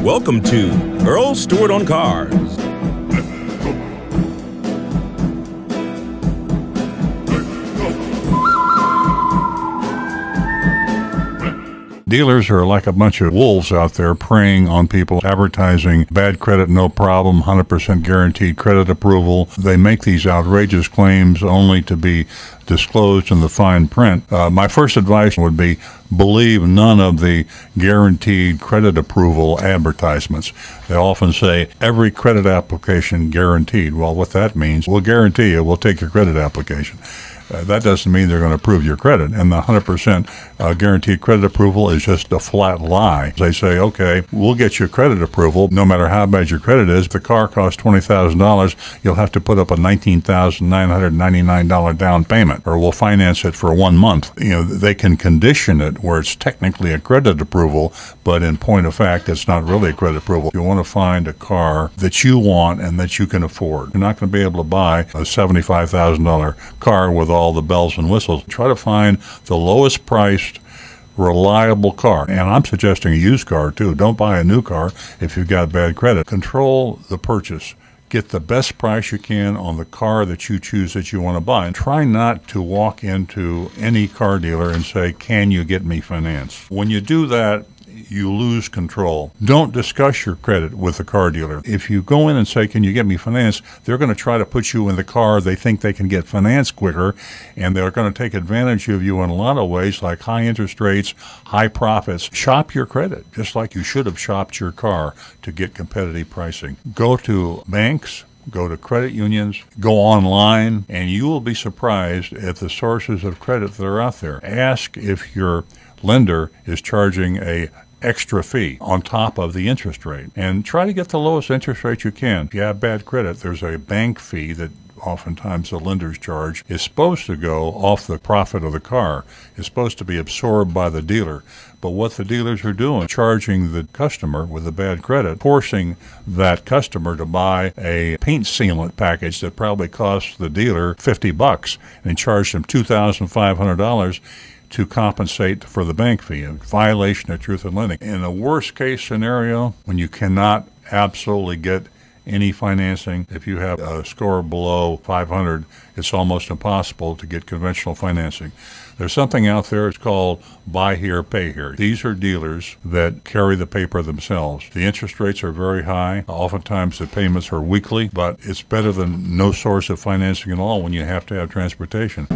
Welcome to Earl Stewart on Cars. Dealers are like a bunch of wolves out there preying on people, advertising bad credit, no problem, 100% guaranteed credit approval. They make these outrageous claims only to be disclosed in the fine print. My first advice would be believe none of the guaranteed credit approval advertisements. They often say every credit application guaranteed. Well, what that means, we'll guarantee you, we'll take your credit application. That doesn't mean they're going to approve your credit. And the 100% guaranteed credit approval is just a flat lie. They say, okay, we'll get you credit approval no matter how bad your credit is. If the car costs $20,000, you'll have to put up a $19,999 down payment, or we'll finance it for 1 month. They can condition it where it's technically a credit approval, but in point of fact, it's not really a credit approval. You want to find a car that you want and that you can afford. You're not going to be able to buy a $75,000 car with all the bells and whistles. Try to find the lowest priced, reliable car. And I'm suggesting a used car too. Don't buy a new car if you've got bad credit. Control the purchase. Get the best price you can on the car that you choose that you want to buy. And try not to walk into any car dealer and say, can you get me finance? When you do that, you lose control. Don't discuss your credit with the car dealer. If you go in and say, can you get me finance, they're going to try to put you in the car they think they can get finance quicker, and they're going to take advantage of you in a lot of ways, like high interest rates, high profits. Shop your credit, just like you should have shopped your car to get competitive pricing. Go to banks, go to credit unions, go online, and you will be surprised at the sources of credit that are out there. Ask if your lender is charging a extra fee on top of the interest rate, and try to get the lowest interest rate you can. If you have bad credit, there's a bank fee that oftentimes the lenders charge. Is supposed to go off the profit of the car. It's supposed to be absorbed by the dealer. But what the dealers are doing, charging the customer with a bad credit, forcing that customer to buy a paint sealant package that probably costs the dealer $50 and charge them $2,500 to compensate for the bank fee, a violation of truth in lending. In a worst case scenario, when you cannot absolutely get any financing, if you have a score below 500, it's almost impossible to get conventional financing. There's something out there, it's called buy here, pay here. These are dealers that carry the paper themselves. The interest rates are very high. Oftentimes the payments are weekly, but it's better than no source of financing at all when you have to have transportation.